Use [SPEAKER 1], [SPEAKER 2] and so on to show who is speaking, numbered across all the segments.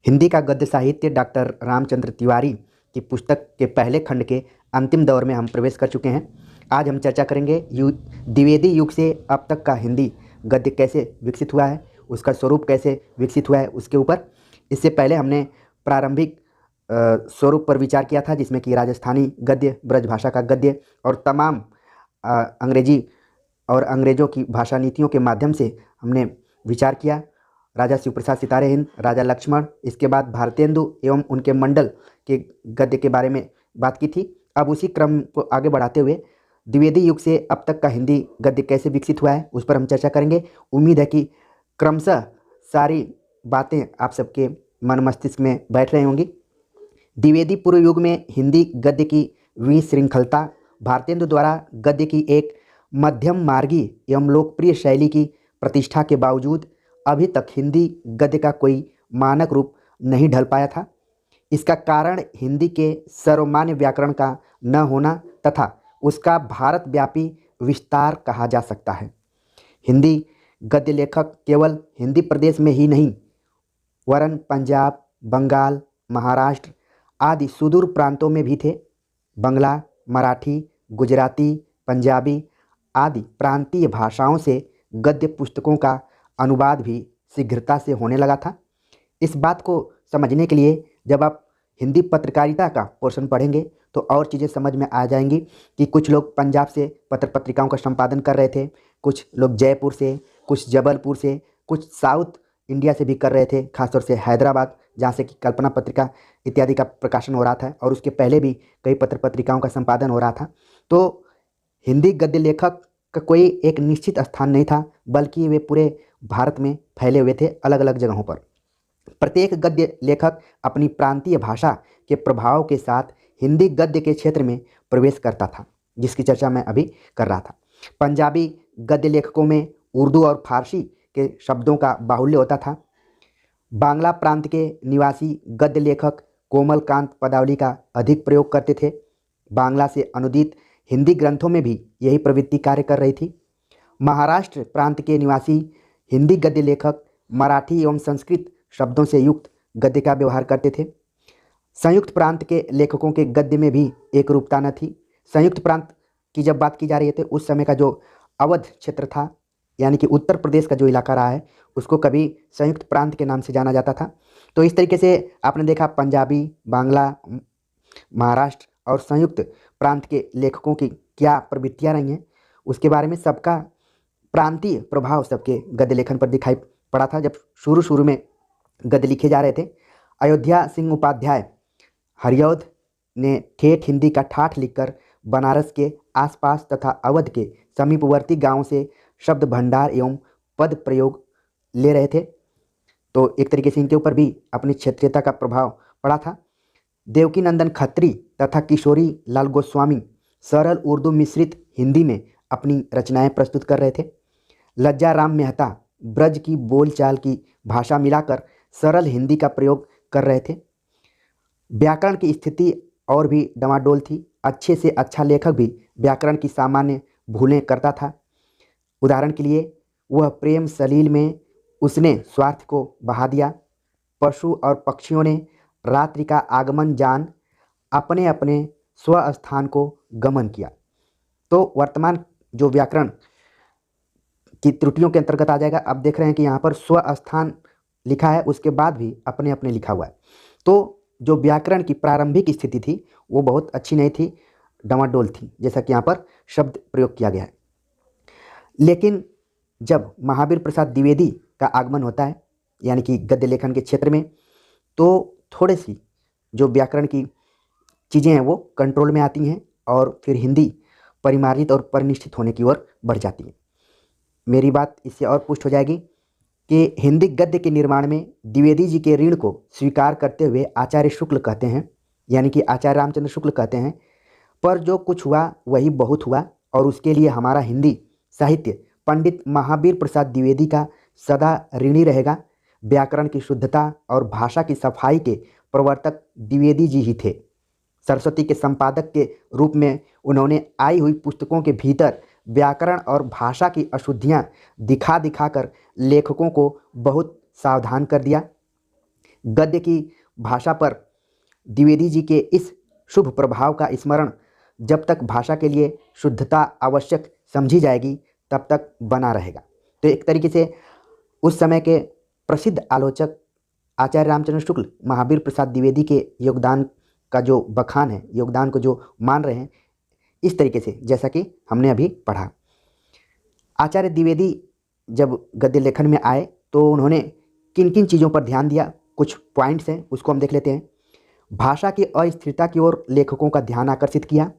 [SPEAKER 1] हिंदी का गद्य साहित्य डॉक्टर रामचंद्र तिवारी की पुस्तक के पहले खंड के अंतिम दौर में हम प्रवेश कर चुके हैं। आज हम चर्चा करेंगे द्विवेदी युग से अब तक का हिंदी गद्य कैसे विकसित हुआ है, उसका स्वरूप कैसे विकसित हुआ है उसके ऊपर। इससे पहले हमने प्रारंभिक स्वरूप पर विचार किया था, जिसमें कि राजस्थानी गद्य, ब्रजभाषा का गद्य और तमाम अंग्रेजी और अंग्रेज़ों की भाषा नीतियों के माध्यम से हमने विचार किया। राजा शिवप्रसाद सितारे हिंद, राजा लक्ष्मण, इसके बाद भारतेंदु एवं उनके मंडल के गद्य के बारे में बात की थी। अब उसी क्रम को आगे बढ़ाते हुए द्विवेदी युग से अब तक का हिंदी गद्य कैसे विकसित हुआ है उस पर हम चर्चा करेंगे। उम्मीद है कि क्रमशः सारी बातें आप सबके मन मस्तिष्क में बैठ रही होंगी। द्विवेदी पूर्व युग में हिंदी गद्य की विशृंखलता, भारतेंदु द्वारा गद्य की एक मध्यम मार्गी एवं लोकप्रिय शैली की प्रतिष्ठा के बावजूद अभी तक हिंदी गद्य का कोई मानक रूप नहीं ढल पाया था। इसका कारण हिंदी के सर्वमान्य व्याकरण का न होना तथा उसका भारत व्यापी विस्तार कहा जा सकता है। हिंदी गद्य लेखक केवल हिंदी प्रदेश में ही नहीं वरन पंजाब, बंगाल, महाराष्ट्र आदि सुदूर प्रांतों में भी थे। बंगला, मराठी, गुजराती, पंजाबी आदि प्रांतीय भाषाओं से गद्य पुस्तकों का अनुवाद भी शीघ्रता से होने लगा था। इस बात को समझने के लिए जब आप हिंदी पत्रकारिता का पोर्शन पढ़ेंगे तो और चीज़ें समझ में आ जाएंगी कि कुछ लोग पंजाब से पत्र पत्रिकाओं का संपादन कर रहे थे, कुछ लोग जयपुर से, कुछ जबलपुर से, कुछ साउथ इंडिया से भी कर रहे थे, खासतौर से हैदराबाद जहाँ से कि कल्पना पत्रिका इत्यादि का प्रकाशन हो रहा था और उसके पहले भी कई पत्र पत्रिकाओं का संपादन हो रहा था। तो हिंदी गद्य लेखक का कोई एक निश्चित स्थान नहीं था, बल्कि वे पूरे भारत में फैले हुए थे अलग अलग जगहों पर। प्रत्येक गद्य लेखक अपनी प्रांतीय भाषा के प्रभाव के साथ हिंदी गद्य के क्षेत्र में प्रवेश करता था, जिसकी चर्चा मैं अभी कर रहा था। पंजाबी गद्य लेखकों में उर्दू और फारसी के शब्दों का बाहुल्य होता था। बांग्ला प्रांत के निवासी गद्य लेखक कोमलकांत पदावली का अधिक प्रयोग करते थे। बांग्ला से अनुदित हिंदी ग्रंथों में भी यही प्रवृत्ति कार्य कर रही थी। महाराष्ट्र प्रांत के निवासी हिंदी गद्य लेखक मराठी एवं संस्कृत शब्दों से युक्त गद्य का व्यवहार करते थे। संयुक्त प्रांत के लेखकों के गद्य में भी एक रूपता न थी। संयुक्त प्रांत की जब बात की जा रही है तो उस समय का जो अवध क्षेत्र था, यानी कि उत्तर प्रदेश का जो इलाका रहा है, उसको कभी संयुक्त प्रांत के नाम से जाना जाता था। तो इस तरीके से आपने देखा पंजाबी, बांग्ला, महाराष्ट्र और संयुक्त प्रांत के लेखकों की क्या प्रवृत्तियाँ रही हैं, उसके बारे में सबका प्रांतीय प्रभाव सबके गद्य लेखन पर दिखाई पड़ा था। जब शुरू शुरू में गद्य लिखे जा रहे थे, अयोध्या सिंह उपाध्याय हरिऔध ने ठेठ हिंदी का ठाठ लिखकर बनारस के आसपास तथा अवध के समीपवर्ती गांवों से शब्द भंडार एवं पद प्रयोग ले रहे थे। तो एक तरीके से इनके ऊपर भी अपनी क्षेत्रीयता का प्रभाव पड़ा था। देवकी नंदन खत्री तथा किशोरी लाल गोस्वामी सरल उर्दू मिश्रित हिंदी में अपनी रचनाएं प्रस्तुत कर रहे थे। लज्जा राम मेहता ब्रज की बोलचाल की भाषा मिलाकर सरल हिंदी का प्रयोग कर रहे थे। व्याकरण की स्थिति और भी डमाडोल थी। अच्छे से अच्छा लेखक भी व्याकरण की सामान्य भूलें करता था। उदाहरण के लिए, वह प्रेम सलील में उसने स्वार्थ को बहा दिया। पशु और पक्षियों ने रात्रि का आगमन जान अपने अपने स्वस्थान को गमन किया। तो वर्तमान जो व्याकरण की त्रुटियों के अंतर्गत आ जाएगा। अब देख रहे हैं कि यहाँ पर स्वस्थान लिखा है, उसके बाद भी अपने अपने लिखा हुआ है। तो जो व्याकरण की प्रारंभिक स्थिति थी वो बहुत अच्छी नहीं थी, डमाडोल थी, जैसा कि यहाँ पर शब्द प्रयोग किया गया है। लेकिन जब महावीर प्रसाद द्विवेदी का आगमन होता है, यानी कि गद्य लेखन के क्षेत्र में, तो थोड़ी सी जो व्याकरण की चीज़ें हैं वो कंट्रोल में आती हैं और फिर हिंदी परिमार्जित और परिनिष्ठित होने की ओर बढ़ जाती है। मेरी बात इससे और पुष्ट हो जाएगी कि हिंदी गद्य के निर्माण में द्विवेदी जी के ऋण को स्वीकार करते हुए आचार्य शुक्ल कहते हैं, यानी कि आचार्य रामचंद्र शुक्ल कहते हैं, पर जो कुछ हुआ वही बहुत हुआ और उसके लिए हमारा हिंदी साहित्य पंडित महावीर प्रसाद द्विवेदी का सदा ऋणी रहेगा। व्याकरण की शुद्धता और भाषा की सफाई के प्रवर्तक द्विवेदी जी ही थे। सरस्वती के संपादक के रूप में उन्होंने आई हुई पुस्तकों के भीतर व्याकरण और भाषा की अशुद्धियाँ दिखा दिखाकर लेखकों को बहुत सावधान कर दिया। गद्य की भाषा पर द्विवेदी जी के इस शुभ प्रभाव का स्मरण जब तक भाषा के लिए शुद्धता आवश्यक समझी जाएगी तब तक बना रहेगा। तो एक तरीके से उस समय के प्रसिद्ध आलोचक आचार्य रामचंद्र शुक्ल महावीर प्रसाद द्विवेदी के योगदान का जो बखान है, योगदान को जो मान रहे हैं, इस तरीके से जैसा कि हमने अभी पढ़ा। आचार्य द्विवेदी जब गद्य लेखन में आए तो उन्होंने किन किन चीज़ों पर ध्यान दिया, कुछ पॉइंट्स हैं उसको हम देख लेते हैं। भाषा की अस्थिरता की ओर लेखकों का ध्यान आकर्षित किया।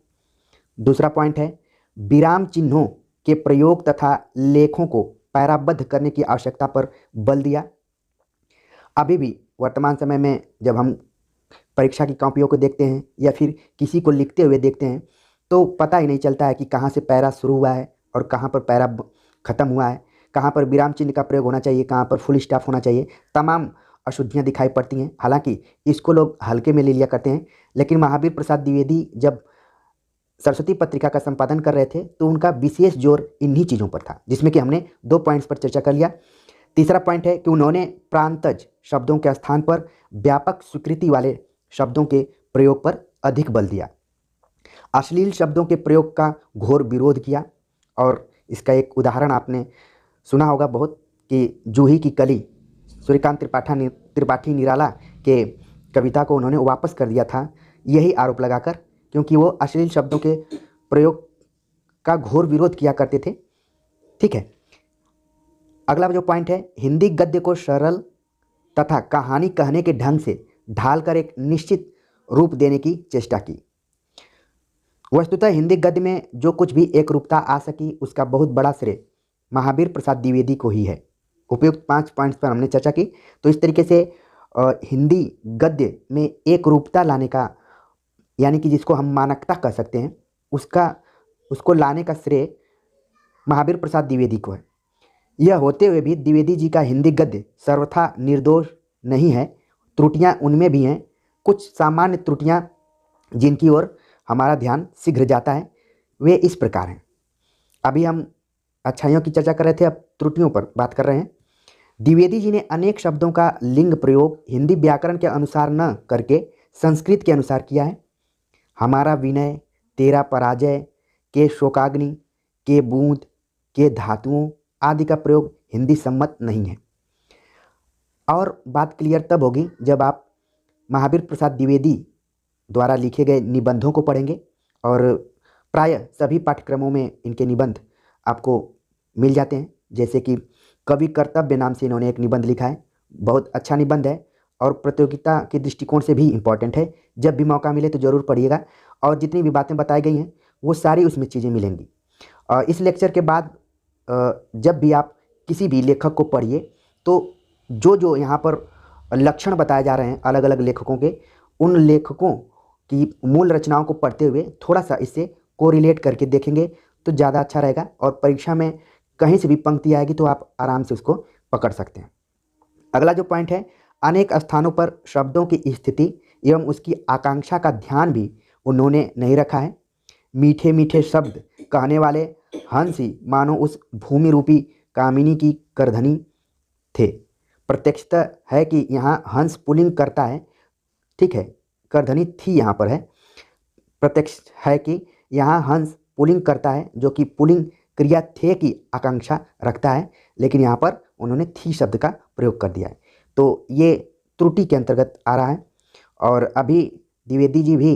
[SPEAKER 1] दूसरा पॉइंट है विराम चिन्हों के प्रयोग तथा लेखों को पैराबद्ध करने की आवश्यकता पर बल दिया। अभी भी वर्तमान समय में जब हम परीक्षा की कॉपियों को देखते हैं या फिर किसी को लिखते हुए देखते हैं तो पता ही नहीं चलता है कि कहाँ से पैरा शुरू हुआ है और कहाँ पर पैरा ख़त्म हुआ है, कहाँ पर विराम चिन्ह का प्रयोग होना चाहिए, कहाँ पर फुल स्टॉप होना चाहिए। तमाम अशुद्धियाँ दिखाई पड़ती हैं। हालांकि इसको लोग हल्के में ले लिया करते हैं, लेकिन महावीर प्रसाद द्विवेदी जब सरस्वती पत्रिका का संपादन कर रहे थे तो उनका विशेष जोर इन्हीं चीज़ों पर था, जिसमें कि हमने 2 पॉइंट्स पर चर्चा कर लिया। तीसरा पॉइंट है कि उन्होंने प्रांतज शब्दों के स्थान पर व्यापक स्वीकृति वाले शब्दों के प्रयोग पर अधिक बल दिया। अश्लील शब्दों के प्रयोग का घोर विरोध किया। और इसका एक उदाहरण आपने सुना होगा बहुत कि जूही की कली सूर्यकांत त्रिपाठी निराला के कविता को उन्होंने वापस कर दिया था, यही आरोप लगाकर, क्योंकि वो अश्लील शब्दों के प्रयोग का घोर विरोध किया करते थे। ठीक है, अगला जो पॉइंट है हिंदी गद्य को सरल तथा कहानी कहने के ढंग से ढालकर एक निश्चित रूप देने की चेष्टा की। वस्तुतः हिंदी गद्य में जो कुछ भी एक रूपता आ सकी उसका बहुत बड़ा श्रेय महावीर प्रसाद द्विवेदी को ही है। उपयुक्त 5 पॉइंट्स पर हमने चर्चा की। तो इस तरीके से हिंदी गद्य में एक रूपता लाने का, यानी कि जिसको हम मानकता कह सकते हैं, उसको लाने का श्रेय महावीर प्रसाद द्विवेदी को है। यह होते हुए भी द्विवेदी जी का हिंदी गद्य सर्वथा निर्दोष नहीं है, त्रुटियां उनमें भी हैं। कुछ सामान्य त्रुटियां जिनकी ओर हमारा ध्यान शीघ्र जाता है वे इस प्रकार हैं। अभी हम अच्छाइयों की चर्चा कर रहे थे, अब त्रुटियों पर बात कर रहे हैं। द्विवेदी जी ने अनेक शब्दों का लिंग प्रयोग हिंदी व्याकरण के अनुसार न करके संस्कृत के अनुसार किया है। हमारा विनय, तेरा पराजय, के शोकाग्नि, के बूंद, के धातुओं आदि का प्रयोग हिंदी सम्मत नहीं है। और बात क्लियर तब होगी जब आप महावीर प्रसाद द्विवेदी द्वारा लिखे गए निबंधों को पढ़ेंगे, और प्रायः सभी पाठ्यक्रमों में इनके निबंध आपको मिल जाते हैं। जैसे कि कवि कर्तव्य नाम से इन्होंने एक निबंध लिखा है, बहुत अच्छा निबंध है और प्रतियोगिता के दृष्टिकोण से भी इम्पॉर्टेंट है। जब भी मौका मिले तो ज़रूर पढ़िएगा, और जितनी भी बातें बताई गई हैं वो सारी उसमें चीज़ें मिलेंगी। इस लेक्चर के बाद जब भी आप किसी भी लेखक को पढ़िए तो जो जो यहाँ पर लक्षण बताए जा रहे हैं अलग अलग लेखकों के, उन लेखकों की मूल रचनाओं को पढ़ते हुए थोड़ा सा इससे कोरिलेट करके देखेंगे तो ज़्यादा अच्छा रहेगा। और परीक्षा में कहीं से भी पंक्ति आएगी तो आप आराम से उसको पकड़ सकते हैं। अगला जो पॉइंट है, अनेक स्थानों पर शब्दों की स्थिति एवं उसकी आकांक्षा का ध्यान भी उन्होंने नहीं रखा है। मीठे मीठे शब्द कहने वाले हंस ही मानो उस भूमि रूपी कामिनी की करधनी थे। प्रत्यक्षतः है कि यहाँ हंस पुल्लिंग करता है, ठीक है, करधनी थी यहाँ पर है। प्रत्यक्ष है कि यहाँ हंस पुल्लिंग करता है, जो कि पुल्लिंग क्रिया थे की आकांक्षा रखता है, लेकिन यहाँ पर उन्होंने थी शब्द का प्रयोग कर दिया है। तो ये त्रुटि के अंतर्गत आ रहा है। और अभी द्विवेदी जी भी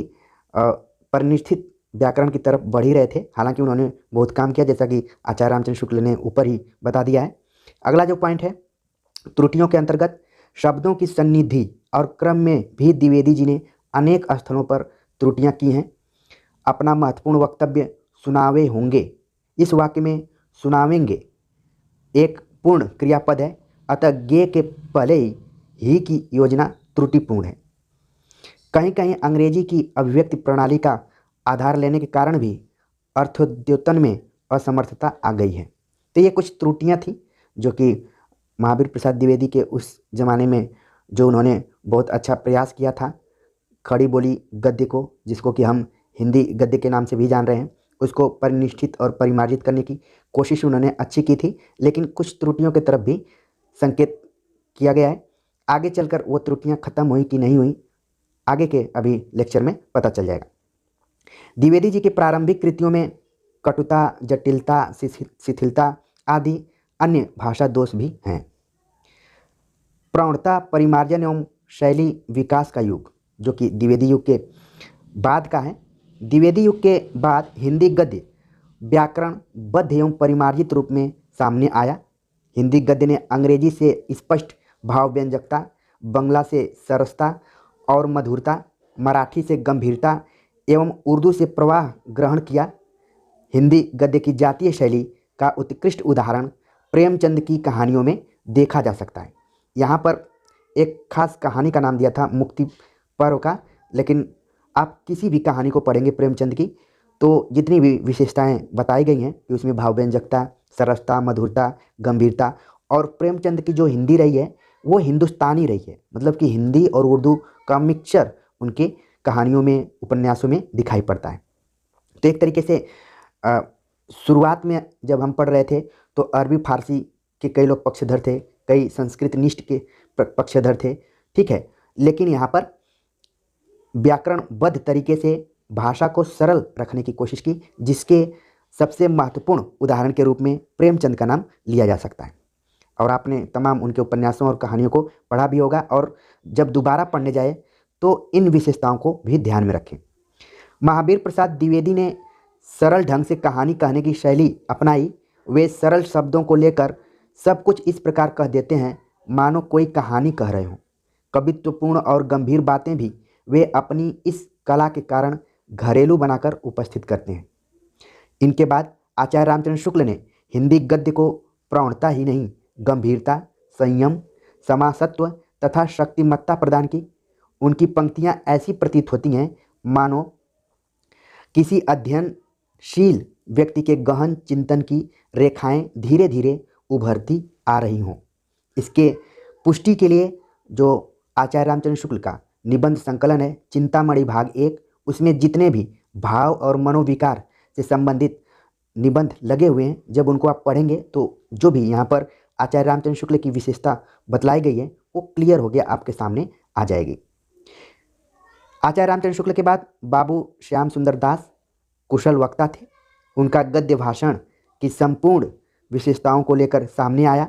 [SPEAKER 1] परिनिष्ठित व्याकरण की तरफ बढ़ ही रहे थे, हालांकि उन्होंने बहुत काम किया, जैसा कि आचार्य रामचंद्र शुक्ल ने ऊपर ही बता दिया है। अगला जो पॉइंट है, त्रुटियों के अंतर्गत शब्दों की सन्निधि और क्रम में भी द्विवेदी जी ने अनेक स्थलों पर त्रुटियां की हैं। अपना महत्वपूर्ण वक्तव्य सुनावे होंगे, इस वाक्य में सुनावेंगे एक पूर्ण क्रियापद है, अतः गे के पहले ही की योजना त्रुटिपूर्ण है। कहीं कहीं अंग्रेजी की अभिव्यक्ति प्रणाली का आधार लेने के कारण भी अर्थोद्योतन में असमर्थता आ गई है। तो ये कुछ त्रुटियां थी जो कि महावीर प्रसाद द्विवेदी के उस ज़माने में जो उन्होंने बहुत अच्छा प्रयास किया था खड़ी बोली गद्य को, जिसको कि हम हिंदी गद्य के नाम से भी जान रहे हैं, उसको परिनिष्ठित और परिमार्जित करने की कोशिश उन्होंने अच्छी की थी, लेकिन कुछ त्रुटियों की तरफ भी संकेत किया गया है। आगे चलकर वो त्रुटियां खत्म हुई कि नहीं हुई, आगे के अभी लेक्चर में पता चल जाएगा। द्विवेदी जी की प्रारंभिक कृतियों में कटुता, जटिलता, शिथिलता आदि अन्य भाषा दोष भी हैं। प्रौढ़ता, परिमार्जन एवं शैली विकास का युग, जो कि द्विवेदी युग के बाद का है। द्विवेदी युग के बाद हिंदी गद्य व्याकरणबद्ध एवं परिमार्जित रूप में सामने आया। हिंदी गद्य ने अंग्रेजी से स्पष्ट भाव व्यंजकता, बंगला से सरसता और मधुरता, मराठी से गंभीरता एवं उर्दू से प्रवाह ग्रहण किया। हिंदी गद्य की जातीय शैली का उत्कृष्ट उदाहरण प्रेमचंद की कहानियों में देखा जा सकता है। यहाँ पर एक खास कहानी का नाम दिया था मुक्ति पर्व का, लेकिन आप किसी भी कहानी को पढ़ेंगे प्रेमचंद की तो जितनी भी विशेषताएं बताई गई हैं कि उसमें भाव व्यंजकता, सरसता, मधुरता, गंभीरता और प्रेमचंद की जो हिंदी रही है वो हिंदुस्तानी रही है, मतलब कि हिंदी और उर्दू का मिक्सचर उनके कहानियों में, उपन्यासों में दिखाई पड़ता है। तो एक तरीके से शुरुआत में जब हम पढ़ रहे थे तो अरबी फारसी के कई लोग पक्षधर थे, कई संस्कृत निष्ठ के पक्षधर थे, ठीक है। लेकिन यहाँ पर व्याकरणबद्ध तरीके से भाषा को सरल रखने की कोशिश की, जिसके सबसे महत्वपूर्ण उदाहरण के रूप में प्रेमचंद का नाम लिया जा सकता है। और आपने तमाम उनके उपन्यासों और कहानियों को पढ़ा भी होगा, और जब दोबारा पढ़ने जाए तो इन विशेषताओं को भी ध्यान में रखें। महावीर प्रसाद द्विवेदी ने सरल ढंग से कहानी कहने की शैली अपनाई। वे सरल शब्दों को लेकर सब कुछ इस प्रकार कह देते हैं मानो कोई कहानी कह रहे हों। कवित्वपूर्ण और गंभीर बातें भी वे अपनी इस कला के कारण घरेलू बनाकर उपस्थित करते हैं। इनके बाद आचार्य रामचंद्र शुक्ल ने हिंदी गद्य को प्रौढ़ता ही नहीं, गंभीरता, संयम, समासत्व तथा शक्तिमत्ता प्रदान की। उनकी पंक्तियां ऐसी प्रतीत होती हैं मानो किसी अध्ययनशील व्यक्ति के गहन चिंतन की रेखाएं धीरे धीरे उभरती आ रही हों। इसके पुष्टि के लिए जो आचार्य रामचंद्र शुक्ल का निबंध संकलन है चिंतामणि भाग 1, उसमें जितने भी भाव और मनोविकार से संबंधित निबंध लगे हुए हैं, जब उनको आप पढ़ेंगे तो जो भी यहाँ पर आचार्य रामचंद्र शुक्ल की विशेषता बतलाई गई है वो क्लियर हो गया, आपके सामने आ जाएगी। आचार्य रामचंद्र शुक्ल के बाद बाबू श्याम सुंदर दास कुशल वक्ता थे। उनका गद्य भाषण की संपूर्ण विशेषताओं को लेकर सामने आया।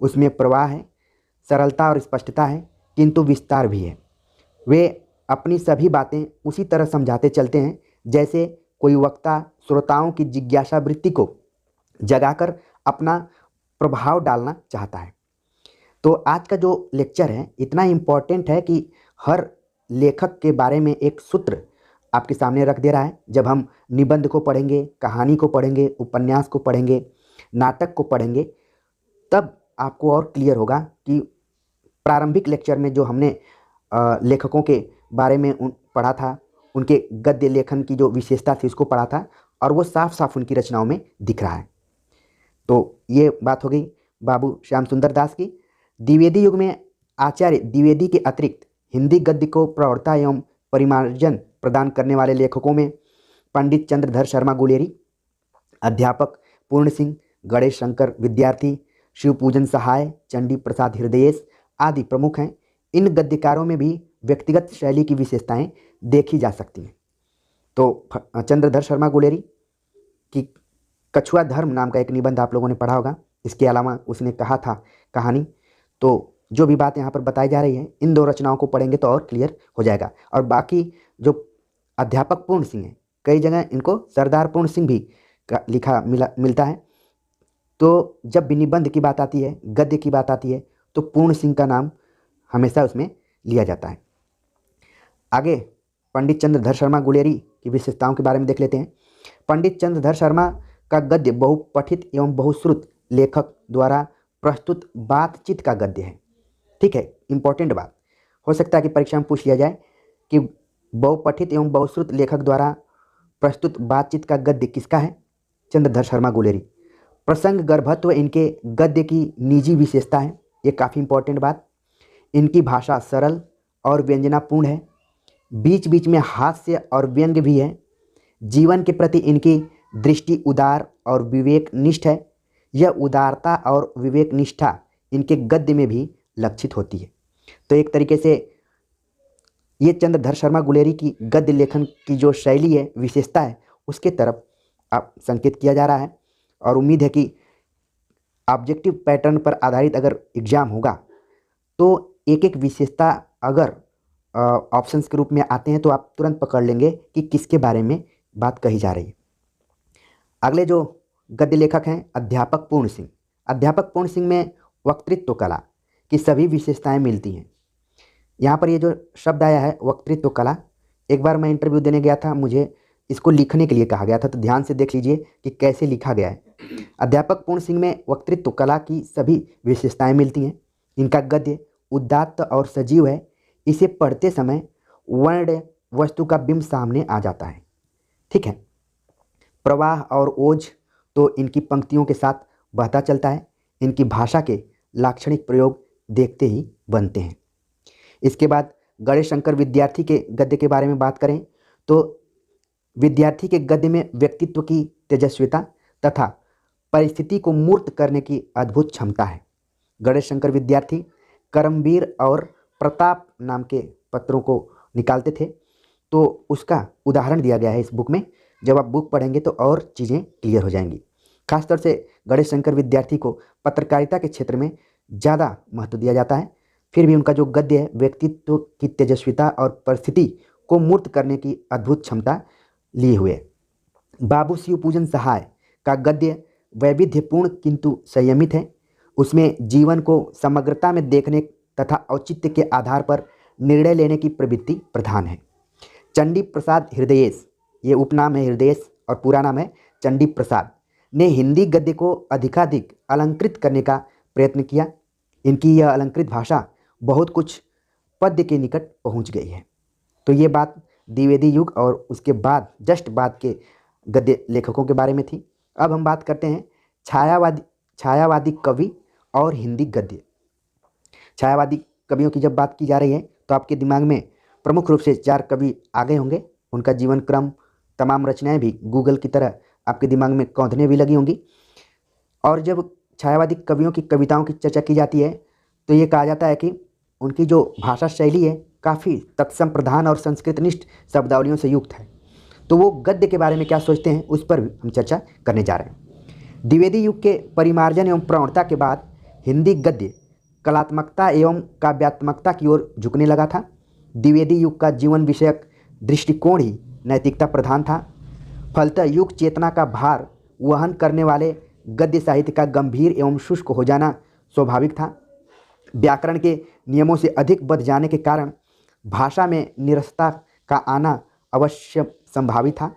[SPEAKER 1] उसमें प्रवाह है, सरलता और स्पष्टता है, किंतु विस्तार भी है। वे अपनी सभी बातें उसी तरह समझाते चलते हैं जैसे कोई वक्ता श्रोताओं की जिज्ञासा वृत्ति को जगाकर अपना प्रभाव डालना चाहता है। तो आज का जो लेक्चर है इतना इम्पॉर्टेंट है कि हर लेखक के बारे में एक सूत्र आपके सामने रख दे रहा है। जब हम निबंध को पढ़ेंगे, कहानी को पढ़ेंगे, उपन्यास को पढ़ेंगे, नाटक को पढ़ेंगे, तब आपको और क्लियर होगा कि प्रारंभिक लेक्चर में जो हमने लेखकों के बारे में पढ़ा था, उनके गद्य लेखन की जो विशेषता थी उसको पढ़ा था, और वो साफ साफ उनकी रचनाओं में दिख रहा है। तो ये बात हो गई बाबू श्याम सुंदर दास की। द्विवेदी युग में आचार्य द्विवेदी के अतिरिक्त हिंदी गद्य को प्रौढ़ता एवं परिमार्जन प्रदान करने वाले लेखकों में पंडित चंद्रधर शर्मा गुलेरी, अध्यापक पूर्ण सिंह, गणेश शंकर विद्यार्थी, शिवपूजन सहाय, चंडी प्रसाद हृदयेश आदि प्रमुख हैं। इन गद्यकारों में भी व्यक्तिगत शैली की विशेषताएं देखी जा सकती हैं। तो चंद्रधर शर्मा गुलेरी की कछुआ धर्म नाम का एक निबंध आप लोगों ने पढ़ा होगा। इसके अलावा उसने कहा था कहानी। तो जो भी बात यहाँ पर बताई जा रही है, इन दो रचनाओं को पढ़ेंगे तो और क्लियर हो जाएगा। और बाकी जो अध्यापक पूर्ण सिंह हैं, कई जगह इनको सरदार पूर्ण सिंह भी लिखा मिलता है। तो जब भी निबंध की बात आती है, गद्य की बात आती है, तो पूर्ण सिंह का नाम हमेशा उसमें लिया जाता है। आगे पंडित चंद्रधर शर्मा गुलेरी की विशेषताओं के बारे में देख लेते हैं। पंडित चंद्रधर शर्मा का गद्य बहुपठित एवं बहुश्रुत लेखक द्वारा प्रस्तुत बातचीत का गद्य है। ठीक है, इंपॉर्टेंट बात हो सकता है कि परीक्षा में पूछ लिया जाए कि बहुपठित एवं बहुश्रुत लेखक द्वारा प्रस्तुत बातचीत का गद्य किसका है? चंद्रधर शर्मा गुलेरी। प्रसंग गर्भत्व इनके गद्य की निजी विशेषता है, ये काफ़ी इंपॉर्टेंट बात। इनकी भाषा सरल और व्यंजनापूर्ण है, बीच बीच में हास्य और व्यंग्य भी है। जीवन के प्रति इनकी दृष्टि उदार और विवेकनिष्ठ है। यह उदारता और विवेक निष्ठा इनके गद्य में भी लक्षित होती है। तो एक तरीके से ये चंद्रधर शर्मा गुलेरी की गद्य लेखन की जो शैली है, विशेषता है, उसके तरफ आप संकेत किया जा रहा है। और उम्मीद है कि ऑब्जेक्टिव पैटर्न पर आधारित अगर एग्जाम होगा तो एक एक विशेषता अगर ऑप्शंस के रूप में आते हैं तो आप तुरंत पकड़ लेंगे कि किसके बारे में बात कही जा रही है। अगले जो गद्य लेखक हैं अध्यापक पूर्ण सिंह। अध्यापक पूर्ण सिंह में वक्तृत्व कला की सभी विशेषताएं मिलती हैं। यहाँ पर ये जो शब्द आया है वक्तृत्व कला, एक बार मैं इंटरव्यू देने गया था, मुझे इसको लिखने के लिए कहा गया था, तो ध्यान से देख लीजिए कि कैसे लिखा गया है। अध्यापक पूर्ण सिंह में वक्तृत्व कला की सभी विशेषताएं मिलती हैं। इनका गद्य उदात्त और सजीव है। इसे पढ़ते समय वर्ण वस्तु का बिंब सामने आ जाता है। ठीक है, प्रवाह और ओज तो इनकी पंक्तियों के साथ बहता चलता है। इनकी भाषा के लाक्षणिक प्रयोग देखते ही बनते हैं। इसके बाद गणेश शंकर विद्यार्थी के गद्य के बारे में बात करें तो विद्यार्थी के गद्य में व्यक्तित्व की तेजस्विता तथा परिस्थिति को मूर्त करने की अद्भुत क्षमता है। गणेश शंकर विद्यार्थी करमवीर और प्रताप नाम के पत्रों को निकालते थे, तो उसका उदाहरण दिया गया है इस बुक में। जब आप बुक पढ़ेंगे तो और चीज़ें क्लियर हो जाएंगी। खासतौर से गणेश शंकर विद्यार्थी को पत्रकारिता के क्षेत्र में ज़्यादा महत्व दिया जाता है। फिर भी उनका जो गद्य है व्यक्तित्व की तेजस्विता और परिस्थिति को मूर्त करने की अद्भुत क्षमता लिए हुए। बाबू शिव पूजन सहाय का गद्य वैविध्यपूर्ण किंतु संयमित है। उसमें जीवन को समग्रता में देखने तथा औचित्य के आधार पर निर्णय लेने की प्रवृत्ति प्रधान है। चंडी प्रसाद हृदयेश, ये उपनाम है हृदयेश और पूरा नाम है चंडी प्रसाद, ने हिंदी गद्य को अधिकाधिक अलंकृत करने का प्रयत्न किया। इनकी यह अलंकृत भाषा बहुत कुछ पद्य के निकट पहुंच गई है। तो ये बात द्विवेदी युग और उसके बाद जस्ट बाद के गद्य लेखकों के बारे में थी। अब हम बात करते हैं छायावादी कवि और हिंदी गद्य। छायावादी कवियों की जब बात की जा रही है तो आपके दिमाग में प्रमुख रूप से 4 कवि आ गए होंगे। उनका जीवन क्रम, तमाम रचनाएं भी गूगल की तरह आपके दिमाग में कौंधने भी लगी होंगी। और जब छायावादी कवियों की कविताओं की चर्चा की जाती है तो ये कहा जाता है कि उनकी जो भाषा शैली है काफ़ी तत्सम प्रधान और संस्कृतनिष्ठ शब्दावलियों से युक्त है। तो वो गद्य के बारे में क्या सोचते हैं उस पर भी हम चर्चा करने जा रहे हैं। द्विवेदी युग के परिमार्जन एवं प्रवणता के बाद हिंदी गद्य कलात्मकता एवं काव्यात्मकता की ओर झुकने लगा था। द्विवेदी युग का जीवन विषयक दृष्टिकोण ही नैतिकता प्रधान था। फलतः युग चेतना का भार वहन करने वाले गद्य साहित्य का गंभीर एवं शुष्क हो जाना स्वाभाविक था। व्याकरण के नियमों से अधिक बध जाने के कारण भाषा में निरसता का आना अवश्य संभावित था।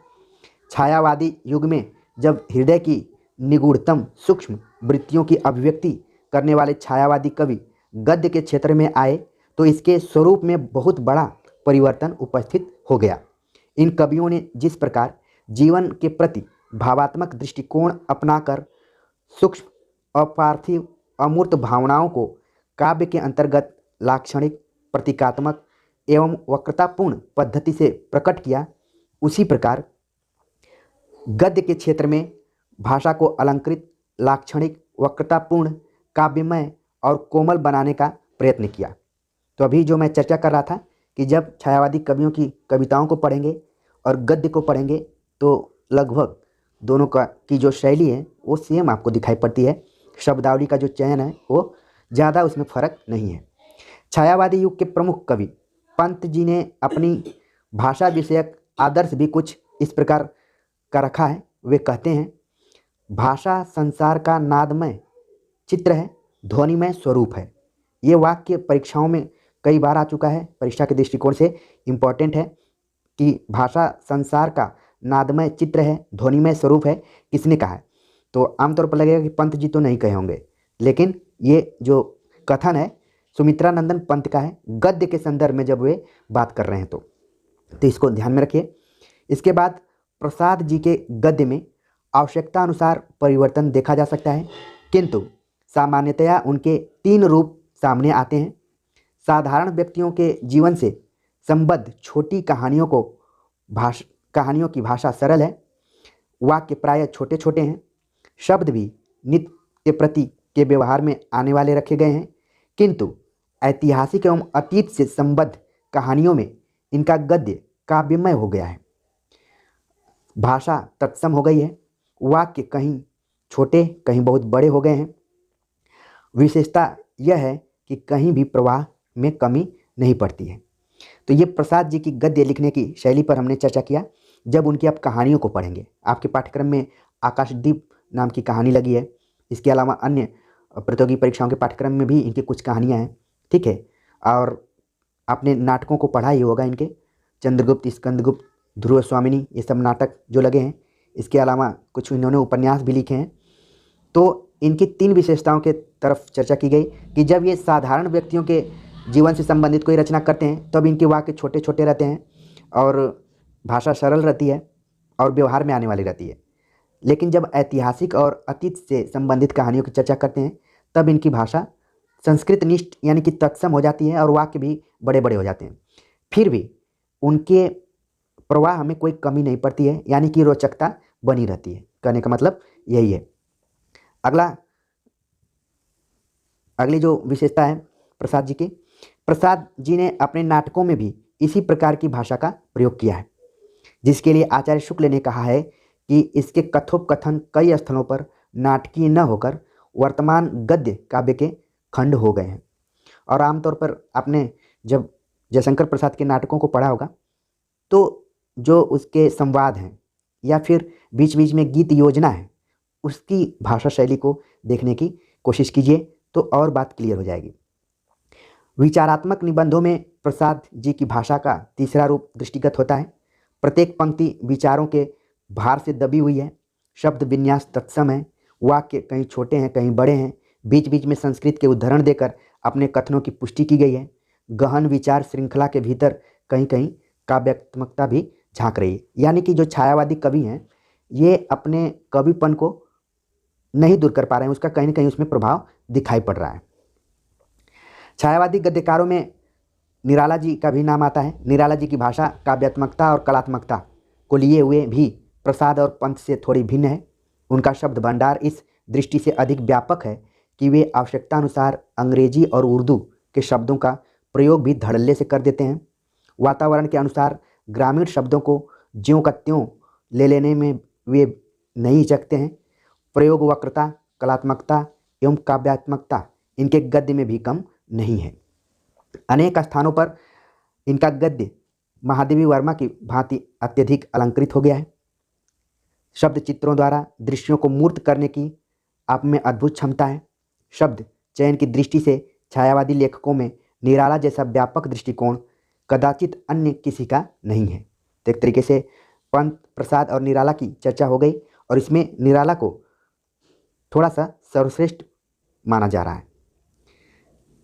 [SPEAKER 1] छायावादी युग में जब हृदय की निगूढ़तम सूक्ष्म वृत्तियों की अभिव्यक्ति करने वाले छायावादी कवि गद्य के क्षेत्र में आए तो इसके स्वरूप में बहुत बड़ा परिवर्तन उपस्थित हो गया। इन कवियों ने जिस प्रकार जीवन के प्रति भावात्मक दृष्टिकोण अपनाकर सूक्ष्म अपार्थिव अमूर्त भावनाओं को काव्य के अंतर्गत लाक्षणिक, प्रतीकात्मक एवं वक्रतापूर्ण पद्धति से प्रकट किया, उसी प्रकार गद्य के क्षेत्र में भाषा को अलंकृत, लाक्षणिक, वक्रतापूर्ण, काव्यमय और कोमल बनाने का प्रयत्न किया। तो अभी जो मैं चर्चा कर रहा था कि जब छायावादी कवियों की कविताओं को पढ़ेंगे और गद्य को पढ़ेंगे तो लगभग दोनों का की जो शैली है वो सेम आपको दिखाई पड़ती है। शब्दावली का जो चयन है वो ज़्यादा उसमें फ़र्क नहीं है। छायावादी युग के प्रमुख कवि पंत जी ने अपनी भाषा विषयक आदर्श भी कुछ इस प्रकार का रखा है। वे कहते हैं, भाषा संसार का नादमय चित्र है, ध्वनिमय स्वरूप है। ये वाक्य परीक्षाओं में कई बार आ चुका है। परीक्षा के दृष्टिकोण से इम्पॉर्टेंट है कि भाषा संसार का नादमय चित्र है, ध्वनिमय स्वरूप है, किसने कहा है? तो आमतौर पर लगेगा कि पंत जी तो नहीं कहे होंगे, लेकिन ये जो कथन है सुमित्रानंदन पंत का है गद्य के संदर्भ में जब वे बात कर रहे हैं तो इसको ध्यान में रखिए। इसके बाद प्रसाद जी के गद्य में आवश्यकता अनुसार परिवर्तन देखा जा सकता है, किंतु सामान्यतया उनके 3 रूप सामने आते हैं। साधारण व्यक्तियों के जीवन से संबद्ध छोटी कहानियों की भाषा सरल है, वाक्य प्रायः छोटे छोटे हैं, शब्द भी नित्य प्रति के व्यवहार में आने वाले रखे गए हैं, किंतु ऐतिहासिक एवं अतीत से संबद्ध कहानियों में इनका गद्य काव्यमय हो गया है। भाषा तत्सम हो गई है। वाक्य कहीं छोटे कहीं बहुत बड़े हो गए हैं। विशेषता यह है कि कहीं भी प्रवाह में कमी नहीं पड़ती है। तो ये प्रसाद जी की गद्य लिखने की शैली पर हमने चर्चा किया। जब उनकी आप कहानियों को पढ़ेंगे, आपके पाठ्यक्रम में आकाशदीप नाम की कहानी लगी है। इसके अलावा अन्य प्रतियोगी परीक्षाओं के पाठ्यक्रम में भी इनकी कुछ कहानियाँ हैं, ठीक है। और आपने नाटकों को पढ़ा ही होगा इनके, चंद्रगुप्त, स्कंदगुप्त, ध्रुव स्वामिनी, ये सब नाटक जो लगे हैं। इसके अलावा कुछ इन्होंने उपन्यास भी लिखे हैं। तो इनकी 3 विशेषताओं के तरफ चर्चा की गई कि जब ये साधारण व्यक्तियों के जीवन से संबंधित कोई रचना करते हैं तब इनके वाक्य छोटे छोटे रहते हैं और भाषा सरल रहती है और व्यवहार में आने वाली रहती है। लेकिन जब ऐतिहासिक और अतीत से संबंधित कहानियों की चर्चा करते हैं तब इनकी भाषा संस्कृत निष्ठ यानी कि तत्सम हो जाती है और वाक्य भी बड़े बड़े हो जाते हैं। फिर भी उनके प्रवाह में कोई कमी नहीं पड़ती है, यानी कि रोचकता बनी रहती है। कहने का मतलब यही है। अगली जो विशेषता है प्रसाद जी की, प्रसाद जी ने अपने नाटकों में भी इसी प्रकार की भाषा का प्रयोग किया है, जिसके लिए आचार्य शुक्ल ने कहा है कि इसके कथोपकथन कई स्थलों पर नाटकीय न होकर वर्तमान गद्य काव्य के खंड हो गए हैं। और आमतौर पर आपने जब जयशंकर प्रसाद के नाटकों को पढ़ा होगा तो जो उसके संवाद हैं या फिर बीच बीच में गीत योजना है, उसकी भाषा शैली को देखने की कोशिश कीजिए तो और बात क्लियर हो जाएगी। विचारात्मक निबंधों में प्रसाद जी की भाषा का तीसरा रूप दृष्टिगत होता है। प्रत्येक पंक्ति विचारों के भार से दबी हुई है। शब्द विन्यास तत्सम है। वाक्य कहीं छोटे हैं कहीं बड़े हैं। बीच बीच में संस्कृत के उदाहरण देकर अपने कथनों की पुष्टि की गई है। गहन विचार श्रृंखला के भीतर कहीं कहीं काव्यात्मकता भी झांक रही है। यानी कि जो छायावादी कवि हैं ये अपने कविपन को नहीं दूर कर पा रहे हैं, उसका कहीं ना कहीं उसमें प्रभाव दिखाई पड़ रहा है। छायावादी गद्यकारों में निराला जी का भी नाम आता है। निराला जी की भाषा काव्यात्मकता और कलात्मकता को लिए हुए भी प्रसाद और पंत से थोड़ी भिन्न है। उनका शब्द भंडार इस दृष्टि से अधिक व्यापक है कि वे आवश्यकता अनुसार अंग्रेजी और उर्दू के शब्दों का प्रयोग भी धड़ल्ले से कर देते हैं। वातावरण के अनुसार ग्रामीण शब्दों को ज्यों का त्यों ले लेने में वे नहीं हिचकते हैं। प्रयोग वक्रता, कलात्मकता एवं काव्यात्मकता इनके गद्य में भी कम नहीं है। अनेक स्थानों पर इनका गद्य महादेवी वर्मा की भांति अत्यधिक अलंकृत हो गया है। शब्द चित्रों द्वारा दृश्यों को मूर्त करने की आप में अद्भुत क्षमता है। शब्द चयन की दृष्टि से छायावादी लेखकों में निराला जैसा व्यापक दृष्टिकोण कदाचित अन्य किसी का नहीं है। तो एक तरीके से पंत, प्रसाद और निराला की चर्चा हो गई और इसमें निराला को थोड़ा सा सर्वश्रेष्ठ माना जा रहा है।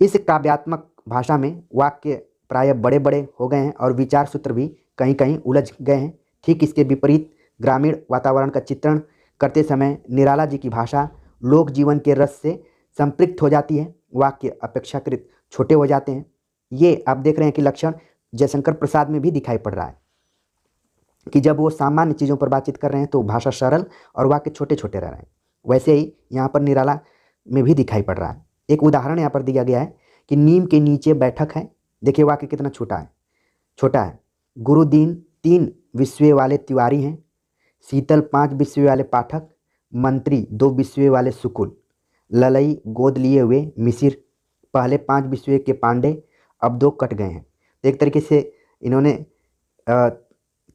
[SPEAKER 1] इस काव्यात्मक भाषा में वाक्य प्रायः बड़े बड़े हो गए हैं और विचार सूत्र भी कहीं कहीं उलझ गए हैं। ठीक इसके विपरीत ग्रामीण वातावरण का चित्रण करते समय निराला जी की भाषा लोक जीवन के रस से संपृक्त हो जाती है। वाक्य अपेक्षाकृत छोटे हो जाते हैं। ये आप देख रहे हैं कि लक्षण जयशंकर प्रसाद में भी दिखाई पड़ रहा है कि जब वो सामान्य चीज़ों पर बातचीत कर रहे हैं तो भाषा सरल और वाक्य छोटे छोटे रह रहे हैं। वैसे ही यहाँ पर निराला में भी दिखाई पड़ रहा है। एक उदाहरण यहाँ पर दिया गया है कि नीम के नीचे बैठक है। देखिए वाक्य कितना छोटा है। गुरुदीन 3 विषय वाले तिवारी हैं। शीतल 5 विषय वाले पाठक। मंत्री 2 विषय वाले सुकुल। ललई गोद लिए हुए मिसिर। पहले 5 विषय के पांडे, अब 2 कट गए हैं। तो एक तरीके से इन्होंने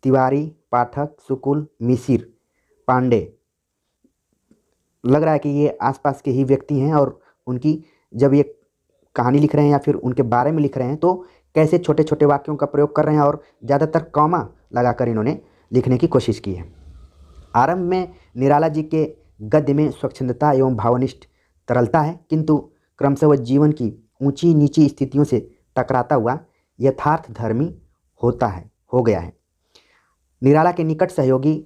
[SPEAKER 1] तिवारी, पाठक, सुकुल, मिसिर, पांडे, लग रहा है कि ये आसपास के ही व्यक्ति हैं और उनकी जब ये कहानी लिख रहे हैं या फिर उनके बारे में लिख रहे हैं तो कैसे छोटे छोटे वाक्यों का प्रयोग कर रहे हैं और ज़्यादातर कॉमा लगाकर इन्होंने लिखने की कोशिश की है। आरंभ में निराला जी के गद्य में स्वच्छंदता एवं भावनिष्ठ तरलता है, किंतु क्रमशः वह जीवन की ऊंची नीची स्थितियों से टकराता हुआ यथार्थ धर्मी हो गया है। निराला के निकट सहयोगी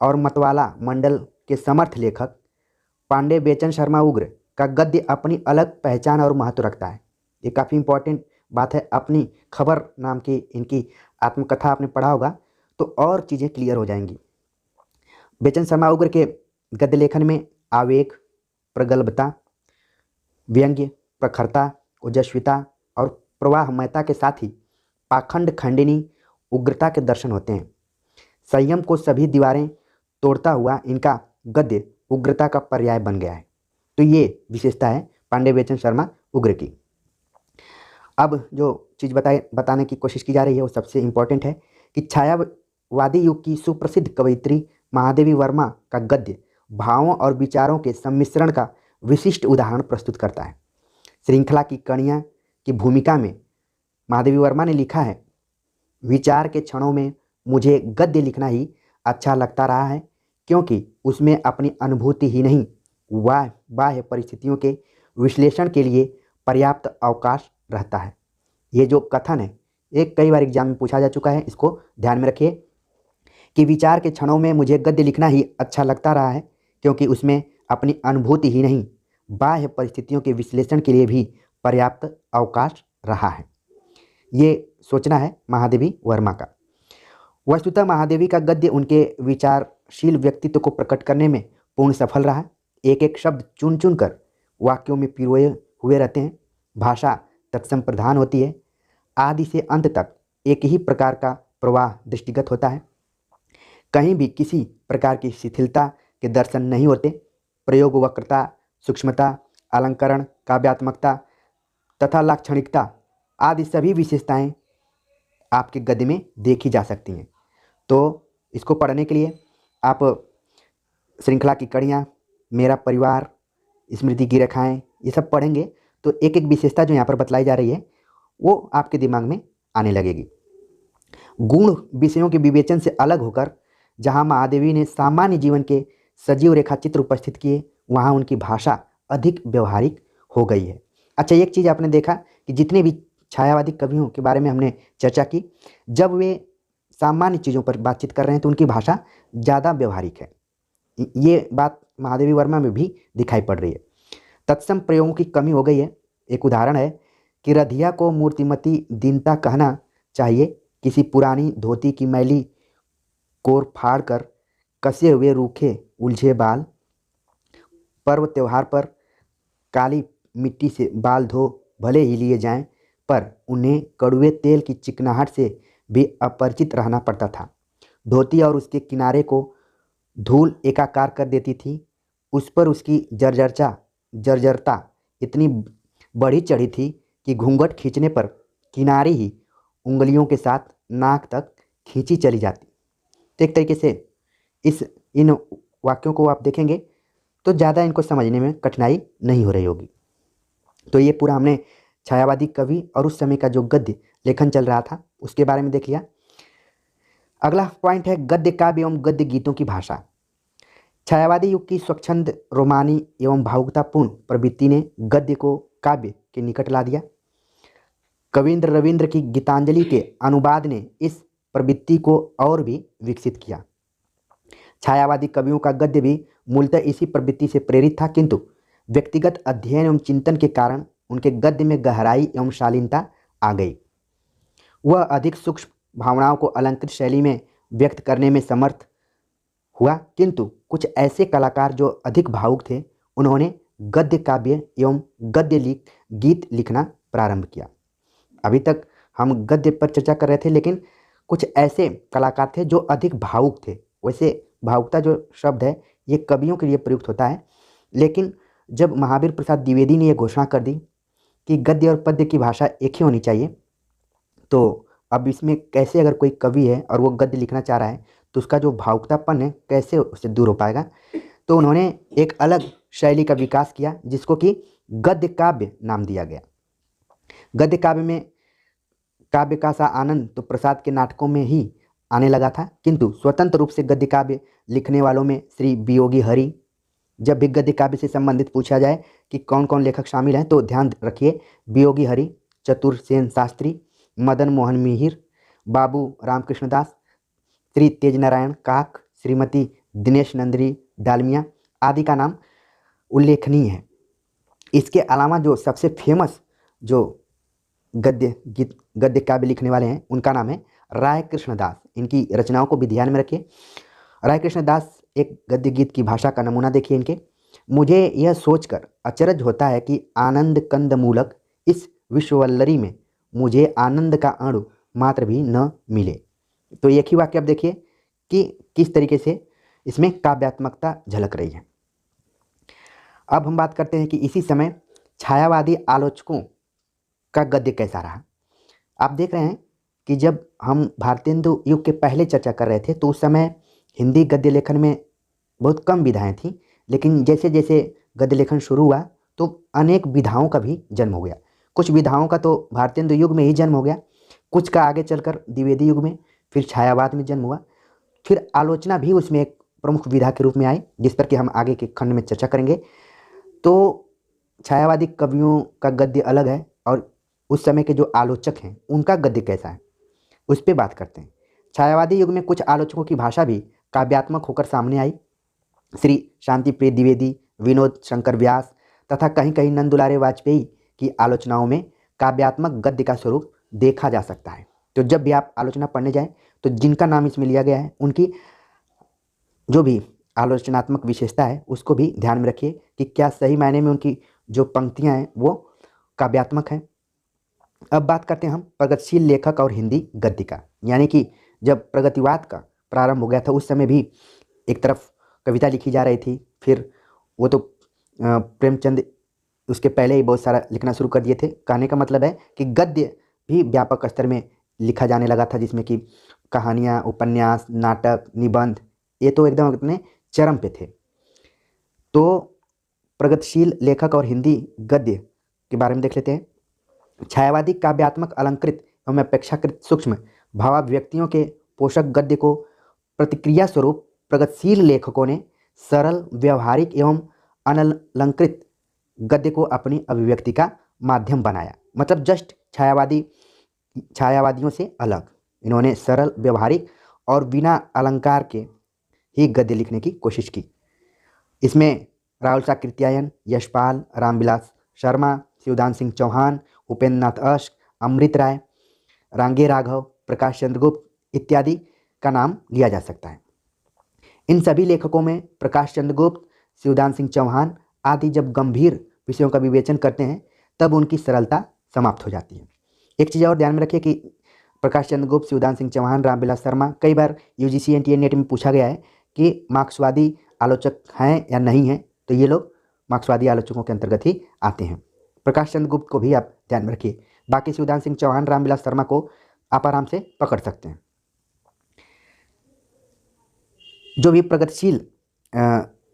[SPEAKER 1] और मतवाला मंडल के समर्थ लेखक पांडे बेचन शर्मा उग्र का गद्य अपनी अलग पहचान और महत्व रखता है। ये काफ़ी इंपॉर्टेंट बात है। अपनी खबर नाम की इनकी आत्मकथा आपने पढ़ा होगा तो और चीज़ें क्लियर हो जाएंगी। बेचन शर्मा उग्र के गद्य लेखन में आवेग, प्रगल्भता, व्यंग्य, प्रखरता, ओजस्विता प्रवाहमयता के साथ ही पाखंड खंडिनी उग्रता के दर्शन होते हैं। संयम को सभी दीवारें तोड़ता हुआ इनका गद्य उग्रता का पर्याय बन गया है। तो ये विशेषता है पांडे बेचन शर्मा उग्र की। अब जो चीज़ बताने की कोशिश की जा रही है वो सबसे इम्पोर्टेंट है कि छायावादी युग की सुप्रसिद्ध कवयित्री महादेवी वर्मा का गद्य भावों और विचारों के सम्मिश्रण का विशिष्ट उदाहरण प्रस्तुत करता है। श्रृंखला की कड़ियाँ की भूमिका में महादेवी वर्मा ने लिखा है, विचार के क्षणों में मुझे गद्य लिखना ही अच्छा लगता रहा है, क्योंकि उसमें अपनी अनुभूति ही नहीं बाह्य परिस्थितियों के विश्लेषण के लिए पर्याप्त अवकाश रहता है। ये जो कथन है एक कई बार एग्जाम में पूछा जा चुका है, इसको ध्यान में रखिए कि विचार के क्षणों में मुझे गद्य लिखना ही अच्छा लगता रहा है, क्योंकि उसमें अपनी अनुभूति ही नहीं बाह्य परिस्थितियों के विश्लेषण के लिए भी पर्याप्त अवकाश रहा है। ये सोचना है महादेवी वर्मा का। वस्तुतः महादेवी का गद्य उनके विचारशील व्यक्तित्व को प्रकट करने में पूर्ण सफल रहा। एक एक शब्द चुन चुन कर वाक्यों में पिरोए हुए रहते हैं। भाषा तत्सम प्रधान होती है। आदि से अंत तक एक ही प्रकार का प्रवाह दृष्टिगत होता है। कहीं भी किसी प्रकार की शिथिलता के दर्शन नहीं होते। प्रयोग वक्रता, सूक्ष्मता, अलंकरण, काव्यात्मकता तथा लाक्षणिकता आदि सभी विशेषताएं आपके गद्य में देखी जा सकती हैं। तो इसको पढ़ने के लिए आप श्रृंखला की कड़ियाँ, मेरा परिवार, स्मृति की रेखाएँ, ये सब पढ़ेंगे तो एक एक विशेषता जो यहाँ पर बतलाई जा रही है वो आपके दिमाग में आने लगेगी। गुण विषयों के विवेचन से अलग होकर जहाँ महादेवी ने सामान्य जीवन के सजीव रेखाचित्र उपस्थित किए, वहाँ उनकी भाषा अधिक व्यवहारिक हो गई है। अच्छा, एक चीज़ आपने देखा कि जितने भी छायावादी कवियों के बारे में हमने चर्चा की, जब वे सामान्य चीज़ों पर बातचीत कर रहे हैं तो उनकी भाषा ज़्यादा व्यवहारिक है। ये बात महादेवी वर्मा में भी दिखाई पड़ रही है। तत्सम प्रयोगों की कमी हो गई है। एक उदाहरण है कि रधिया को मूर्तिमती दीनता कहना चाहिए। किसी पुरानी धोती की मैली कोर फाड़ कर कसे हुए रूखे उलझे बाल, पर्व त्योहार पर काली मिट्टी से बाल धो भले ही लिए जाएं, पर उन्हें कड़वे तेल की चिकनाहट से भी अपरिचित रहना पड़ता था। धोती और उसके किनारे को धूल एकाकार कर देती थी। उस पर उसकी जर्जरता इतनी बढ़ी चढ़ी थी कि घूंघट खींचने पर किनारी ही उंगलियों के साथ नाक तक खींची चली जाती। तो एक तरीके से इन वाक्यों को आप देखेंगे तो ज़्यादा इनको समझने में कठिनाई नहीं हो रही होगी। तो ये पूरा हमने छायावादी कवि और उस समय का जो गद्य लेखन चल रहा था उसके बारे में देख लिया। अगला पॉइंट है गद्य काव्य एवं गद्य गीतों की भाषा। छायावादी युग की स्वच्छंद, रोमानी एवं भावुकतापूर्ण प्रवृत्ति ने गद्य को काव्य के निकट ला दिया। कविंद्र रविंद्र की गीतांजलि के अनुवाद ने इस प्रवृत्ति को और भी विकसित किया। छायावादी कवियों का गद्य भी मूलतः इसी प्रवृत्ति से प्रेरित था, किंतु व्यक्तिगत अध्ययन एवं चिंतन के कारण उनके गद्य में गहराई एवं शालीनता आ गई। वह अधिक सूक्ष्म भावनाओं को अलंकृत शैली में व्यक्त करने में समर्थ हुआ। किंतु कुछ ऐसे कलाकार जो अधिक भावुक थे, उन्होंने गद्य काव्य एवं गद्य गीत लिखना प्रारंभ किया। अभी तक हम गद्य पर चर्चा कर रहे थे, लेकिन कुछ ऐसे कलाकार थे जो अधिक भावुक थे। वैसे भावुकता जो शब्द है ये कवियों के लिए प्रयुक्त होता है, लेकिन जब महावीर प्रसाद द्विवेदी ने यह घोषणा कर दी कि गद्य और पद्य की भाषा एक ही होनी चाहिए, तो अब इसमें कैसे अगर कोई कवि है और वो गद्य लिखना चाह रहा है तो उसका जो भावुकतापन है कैसे उससे दूर हो पाएगा। तो उन्होंने एक अलग शैली का विकास किया जिसको कि गद्य काव्य नाम दिया गया। गद्य काव्य में काव्य का सा आनंद तो प्रसाद के नाटकों में ही आने लगा था, किंतु स्वतंत्र रूप से गद्य काव्य लिखने वालों में श्री बियोगी हरि। जब भी गद्य काव्य से संबंधित पूछा जाए कि कौन कौन लेखक शामिल हैं तो ध्यान रखिए, बियोगी हरि, चतुर सेन शास्त्री, मदन मोहन मिहिर, बाबू रामकृष्ण दास, श्री तेज नारायण काक, श्रीमती दिनेश नंदिनी डालमिया आदि का नाम उल्लेखनीय है। इसके अलावा जो सबसे फेमस जो गद्य काव्य लिखने वाले हैं उनका नाम है राय कृष्ण दास। इनकी रचनाओं को भी ध्यान में रखिए। राय कृष्ण दास एक गद्य गीत की भाषा का नमूना देखिए इनके। मुझे यह सोचकर अचरज होता है कि आनंद कंद मूलक इस विश्ववल्लरी में मुझे आनंद का अणु मात्र भी न मिले। तो एक ही वाक्य अब देखिए कि किस तरीके से इसमें काव्यात्मकता झलक रही है। अब हम बात करते हैं कि इसी समय छायावादी आलोचकों का गद्य कैसा रहा। आप देख रहे हैं कि जब हम भारतेंदु युग के पहले चर्चा कर रहे थे तो उस समय हिंदी गद्य लेखन में बहुत कम विधाएं थीं, लेकिन जैसे जैसे गद्य लेखन शुरू हुआ तो अनेक विधाओं का भी जन्म हो गया। कुछ विधाओं का तो भारतेंदु युग में ही जन्म हो गया, कुछ का आगे चलकर द्विवेदी युग में, फिर छायावाद में जन्म हुआ, फिर आलोचना भी उसमें एक प्रमुख विधा के रूप में आई, जिस पर कि हम आगे के खंड में चर्चा करेंगे। तो छायावादी कवियों का गद्य अलग है और उस समय के जो आलोचक हैं उनका गद्य कैसा है उस पर बात करते हैं। छायावादी युग में कुछ आलोचकों की भाषा भी काव्यात्मक होकर सामने आई। श्री शांति प्रिय द्विवेदी, विनोद शंकर व्यास तथा कहीं कहीं नंदुलारे वाजपेयी की आलोचनाओं में काव्यात्मक गद्य का स्वरूप देखा जा सकता है। तो जब भी आप आलोचना पढ़ने जाएं तो जिनका नाम इसमें लिया गया है उनकी जो भी आलोचनात्मक विशेषता है उसको भी ध्यान में रखिए कि क्या सही मायने में उनकी जो पंक्तियां हैं वो काव्यात्मक हैं। अब बात करते हैं हम प्रगतिशील लेखक और हिंदी गद्य का, यानी कि जब प्रगतिवाद का प्रारंभ हो गया था उस समय भी एक तरफ कविता लिखी जा रही थी, फिर वो तो प्रेमचंद उसके पहले ही बहुत सारा लिखना शुरू कर दिए थे। कहने का मतलब है कि गद्य भी व्यापक स्तर में लिखा जाने लगा था, जिसमें कि कहानियाँ, उपन्यास, नाटक, निबंध, ये तो एकदम अपने चरम पे थे। तो प्रगतिशील लेखक और हिंदी गद्य के बारे में देख लेते हैं। छायावादी काव्यात्मक अलंकृत एवं अपेक्षाकृत सूक्ष्म भावाभिव्यक्तियों के पोषक गद्य को प्रतिक्रिया स्वरूप प्रगतिशील लेखकों ने सरल, व्यवहारिक एवं अनलंकृत गद्य को अपनी अभिव्यक्ति का माध्यम बनाया। मतलब जस्ट छायावादियों से अलग इन्होंने सरल, व्यवहारिक और बिना अलंकार के ही गद्य लिखने की कोशिश की। इसमें राहुल साकृत्यायन, यशपाल, रामविलास शर्मा, शिवदान सिंह चौहान, उपेंद्र नाथ अश्क, अमृत राय, रांगे राघव, प्रकाश चंद्र गुप्त इत्यादि का नाम लिया जा सकता है। इन सभी लेखकों में प्रकाश चंद्र गुप्त, शिवदान सिंह चौहान आदि जब गंभीर विषयों का विवेचन करते हैं तब उनकी सरलता समाप्त हो जाती है। एक चीज़ और ध्यान में रखिए कि प्रकाश चंद्र गुप्त, शिवदान सिंह चौहान, रामविलास शर्मा, कई बार यूजीसी एनटीए नेट में पूछा गया है कि मार्क्सवादी आलोचक हैं या नहीं हैं, तो ये लोग मार्क्सवादी आलोचकों के अंतर्गत ही आते हैं। प्रकाश चंद्र गुप्त को भी आप ध्यान में रखिए। बाकी शिवदान सिंह चौहान, रामविलास शर्मा को आप आराम से पकड़ सकते हैं। जो भी प्रगतिशील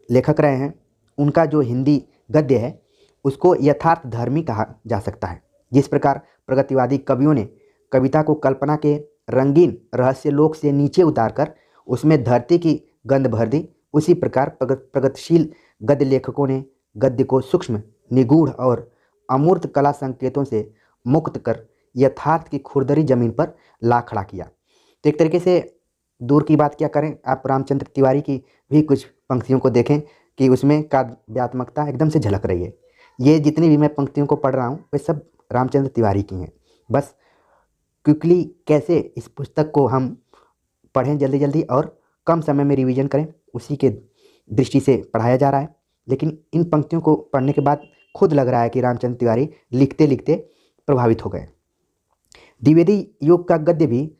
[SPEAKER 1] लेखक रहे हैं उनका जो हिंदी गद्य है उसको यथार्थ धर्मी कहा जा सकता है। जिस प्रकार प्रगतिवादी कवियों ने कविता को कल्पना के रंगीन रहस्य लोक से नीचे उतारकर उसमें धरती की गंध भर दी, उसी प्रकार प्रगतिशील गद्य लेखकों ने गद्य को सूक्ष्म, निगूढ़ और अमूर्त कला संकेतों से मुक्त कर यथार्थ की खुरदरी जमीन पर ला खड़ा किया। तो एक तरीके से दूर की बात क्या करें, आप रामचंद्र तिवारी की भी कुछ पंक्तियों को देखें कि उसमें काव्यात्मकता एकदम से झलक रही है। ये जितनी भी मैं पंक्तियों को पढ़ रहा हूँ वे सब रामचंद्र तिवारी की हैं। बस क्विकली कैसे इस पुस्तक को हम पढ़ें जल्दी जल्दी और कम समय में रिवीजन करें, उसी के दृष्टि से पढ़ाया जा रहा है। लेकिन इन पंक्तियों को पढ़ने के बाद खुद लग रहा है कि रामचंद्र तिवारी लिखते लिखते प्रभावित हो गए। द्विवेदी युग का गद्य भी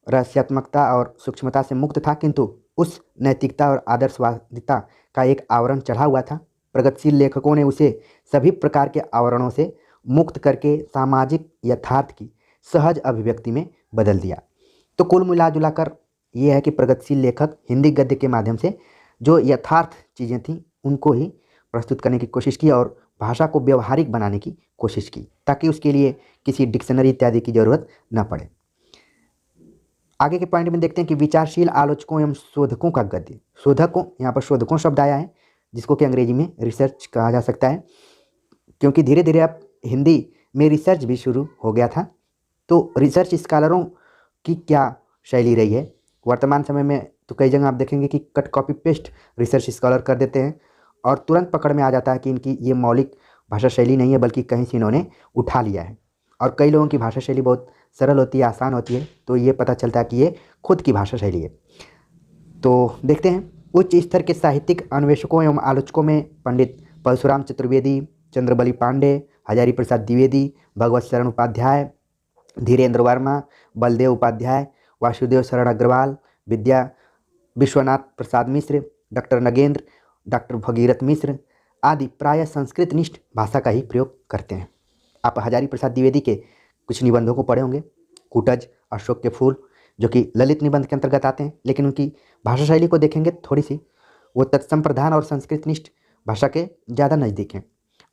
[SPEAKER 1] रहस्यात्मकता और सूक्ष्मता से मुक्त था, किंतु उस नैतिकता और आदर्शवादिता का एक आवरण चढ़ा हुआ था। प्रगतिशील लेखकों ने उसे सभी प्रकार के आवरणों से मुक्त करके सामाजिक यथार्थ की सहज अभिव्यक्ति में बदल दिया। तो कुल मिला जुलाकर ये है कि प्रगतिशील लेखक हिंदी गद्य के माध्यम से जो यथार्थ चीज़ें थीं उनको ही प्रस्तुत करने की कोशिश की और भाषा को व्यवहारिक बनाने की कोशिश की, ताकि उसके लिए किसी डिक्शनरी इत्यादि की जरूरत न पड़े। आगे के पॉइंट में देखते हैं कि विचारशील आलोचकों एवं शोधकों का गद्य। शोधकों, यहाँ पर शोधकों शब्द आया है जिसको कि अंग्रेजी में रिसर्च कहा जा सकता है, क्योंकि धीरे धीरे अब हिंदी में रिसर्च भी शुरू हो गया था। तो रिसर्च स्कॉलरों की क्या शैली रही है वर्तमान समय में, तो कई जगह आप देखेंगे कि cut copy paste research scholar कर देते हैं और तुरंत पकड़ में आ जाता है कि इनकी ये मौलिक भाषा शैली नहीं है बल्कि कहीं से इन्होंने उठा लिया है। और कई लोगों की भाषा शैली बहुत सरल होती है, आसान होती है, तो ये पता चलता है कि ये खुद की भाषा शैली है। तो देखते हैं उच्च स्तर के साहित्यिक अन्वेषकों एवं आलोचकों में पंडित परशुराम चतुर्वेदी, चंद्रबली पांडे, हजारी प्रसाद द्विवेदी, भगवत शरण उपाध्याय, धीरेन्द्र वर्मा, बलदेव उपाध्याय, वासुदेव शरण अग्रवाल, विद्या विश्वनाथ प्रसाद मिश्र, डॉक्टर नगेंद्र, डॉक्टर भगीरथ मिश्र आदि प्रायः संस्कृतनिष्ठ भाषा का ही प्रयोग करते हैं। आप हजारी प्रसाद द्विवेदी के कुछ निबंधों को पढ़े होंगे, कूटज, अशोक के फूल, जो कि ललित निबंध के अंतर्गत आते हैं, लेकिन उनकी भाषा शैली को देखेंगे थोड़ी सी वो तत्सम प्रधान और संस्कृतनिष्ठ भाषा के ज़्यादा नज़दीक हैं।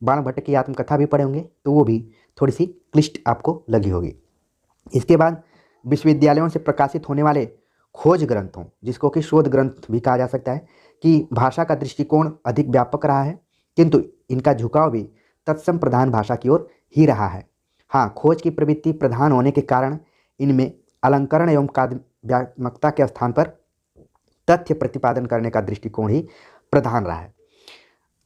[SPEAKER 1] बाणभट्ट की आत्मकथा भी पढ़े होंगे तो वो भी थोड़ी सी क्लिष्ट आपको लगी होगी। इसके बाद विश्वविद्यालयों से प्रकाशित होने वाले खोज ग्रंथों, जिसको कि शोध ग्रंथ भी कहा जा सकता है, कि भाषा का दृष्टिकोण अधिक व्यापक रहा है, किंतु इनका झुकाव भी तत्सम प्रधान भाषा की ओर ही रहा है। हाँ, खोज की प्रवृत्ति प्रधान होने के कारण इनमें अलंकरण एवं काव्यात्मकता के स्थान पर तथ्य प्रतिपादन करने का दृष्टिकोण ही प्रधान रहा है।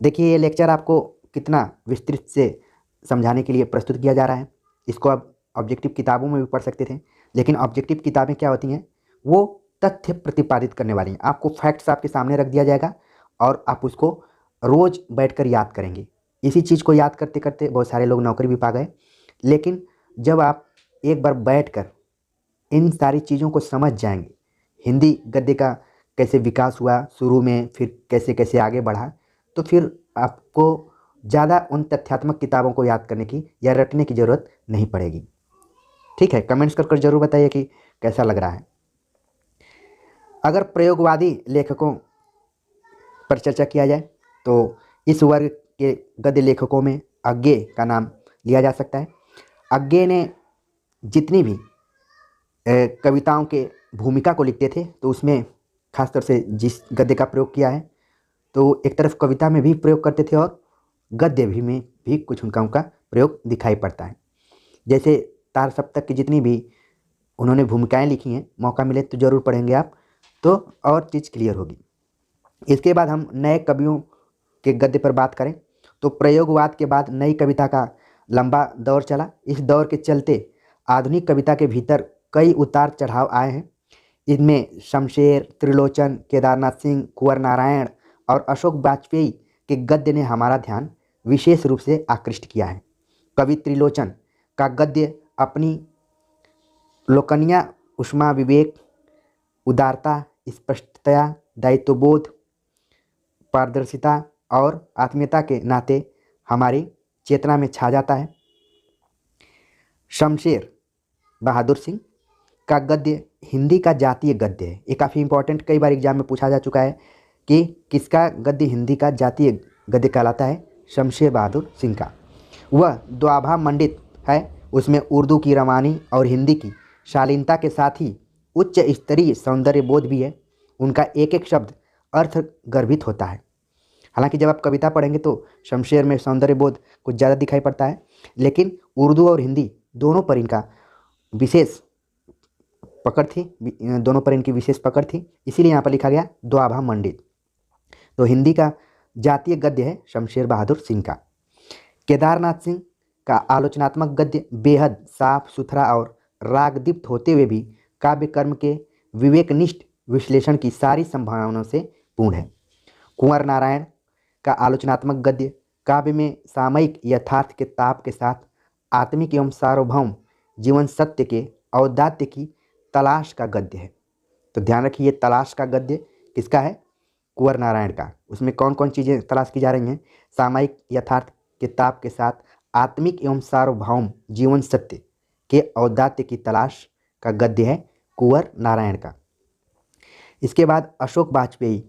[SPEAKER 1] देखिए, ये लेक्चर आपको कितना विस्तृत से समझाने के लिए प्रस्तुत किया जा रहा है। इसको आप ऑब्जेक्टिव किताबों में भी पढ़ सकते थे, लेकिन ऑब्जेक्टिव किताबें क्या होती हैं, वो तथ्य प्रतिपादित करने वाली हैं। आपको फैक्ट्स आपके सामने रख दिया जाएगा और आप उसको रोज़ बैठकर याद करेंगे। इसी चीज़ को याद करते करते बहुत सारे लोग नौकरी भी पा गए। लेकिन जब आप एक बार बैठकर इन सारी चीज़ों को समझ जाएंगे, हिंदी गद्य का कैसे विकास हुआ शुरू में, फिर कैसे कैसे आगे बढ़ा, तो फिर आपको ज़्यादा उन तथ्यात्मक किताबों को याद करने की या रटने की ज़रूरत नहीं पड़ेगी। ठीक है, कमेंट्स कर ज़रूर बताइए कि कैसा लग रहा है। अगर प्रयोगवादी लेखकों पर चर्चा किया जाए तो इस वर्ग के गद्य लेखकों में अज्ञे का नाम लिया जा सकता है। अज्ञे ने जितनी भी कविताओं के भूमिका को लिखते थे तो उसमें खासतौर से जिस गद्य का प्रयोग किया है, तो एक तरफ कविता में भी प्रयोग करते थे और गद्य भी में भी कुछ उनका प्रयोग दिखाई पड़ता है। जैसे तार सप्तक की जितनी भी उन्होंने भूमिकाएं लिखी हैं, मौका मिले तो ज़रूर पढ़ेंगे आप, तो और चीज़ क्लियर होगी। इसके बाद हम नए कवियों के गद्य पर बात करें तो प्रयोगवाद के बाद नई कविता का लंबा दौर चला। इस दौर के चलते आधुनिक कविता के भीतर कई उतार चढ़ाव आए हैं। इनमें शमशेर, त्रिलोचन, केदारनाथ सिंह, कुंवर नारायण और अशोक वाजपेयी के गद्य ने हमारा ध्यान विशेष रूप से आकृष्ट किया है। कवि त्रिलोचन का गद्य अपनी लोकन्या उष्मा, विवेक, उदारता, स्पष्टता, दायित्वबोध, पारदर्शिता और आत्मीयता के नाते हमारी चेतना में छा जाता है। शमशेर बहादुर सिंह का गद्य हिंदी का जातीय गद्य है। ये काफ़ी इंपॉर्टेंट, कई बार एग्जाम में पूछा जा चुका है कि किसका गद्य हिंदी का जातीय गद्य कहलाता है। शमशेर बहादुर सिंह का। वह द्वाभा मंडित है, उसमें उर्दू की रवानी और हिंदी की शालीनता के साथ ही उच्च स्तरीय सौंदर्य बोध भी है। उनका एक एक शब्द अर्थ गर्भित होता है। हालांकि जब आप कविता पढ़ेंगे तो शमशेर में सौंदर्य बोध कुछ ज़्यादा दिखाई पड़ता है, लेकिन उर्दू और हिंदी दोनों पर इनका विशेष पकड़ थी, दोनों पर इनकी विशेष पकड़ थी, इसीलिए यहाँ पर लिखा गया द्वाभा मंडित। तो हिंदी का जातीय गद्य है शमशेर बहादुर सिंह का। केदारनाथ सिंह का आलोचनात्मक गद्य बेहद साफ सुथरा और रागदीप्त होते हुए भी काव्य कर्म के विवेकनिष्ठ विश्लेषण की सारी संभावनाओं से पूर्ण है। कुंवर नारायण का आलोचनात्मक गद्य काव्य में सामयिक यथार्थ के ताप के साथ आत्मिक एवं सार्वभौम जीवन सत्य के औदात्य की तलाश का गद्य है। तो ध्यान रखिए, तलाश का गद्य किसका है? कुंवर नारायण का। उसमें कौन कौन चीज़ें तलाश की जा रही हैं? सामयिक यथार्थ के ताप के साथ आत्मिक एवं सार्वभौम जीवन सत्य के औदात्य की तलाश का गद्य है कुंवर नारायण का। इसके बाद अशोक वाजपेयी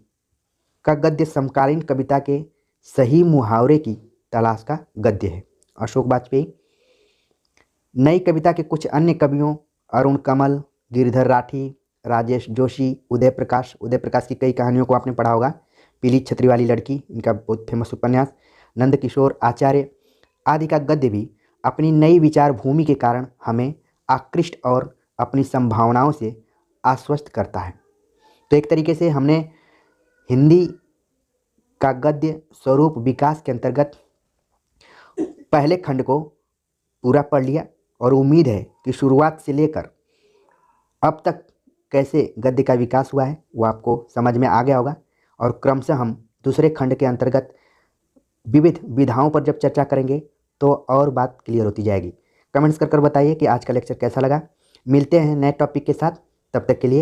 [SPEAKER 1] का गद्य समकालीन कविता के सही मुहावरे की तलाश का गद्य है। अशोक वाजपेयी नई कविता के कुछ अन्य कवियों अरुण कमल, गिरिधर राठी, राजेश जोशी, उदय प्रकाश की कई कहानियों को आपने पढ़ा होगा। पीली छतरी वाली लड़की, इनका बहुत फेमस उपन्यास, नंदकिशोर आचार्य आदि का गद्य भी अपनी नई विचार भूमि के कारण हमें आकृष्ट और अपनी संभावनाओं से आश्वस्त करता है। तो एक तरीके से हमने हिंदी का गद्य स्वरूप विकास के अंतर्गत पहले खंड को पूरा पढ़ लिया और उम्मीद है कि शुरुआत से लेकर अब तक कैसे गद्य का विकास हुआ है वो आपको समझ में आ गया होगा। और क्रमशः हम दूसरे खंड के अंतर्गत विविध विधाओं पर जब चर्चा करेंगे तो और बात क्लियर होती जाएगी। कमेंट्स कर बताइए कि आज का लेक्चर कैसा लगा। मिलते हैं नए टॉपिक के साथ, तब तक के लिए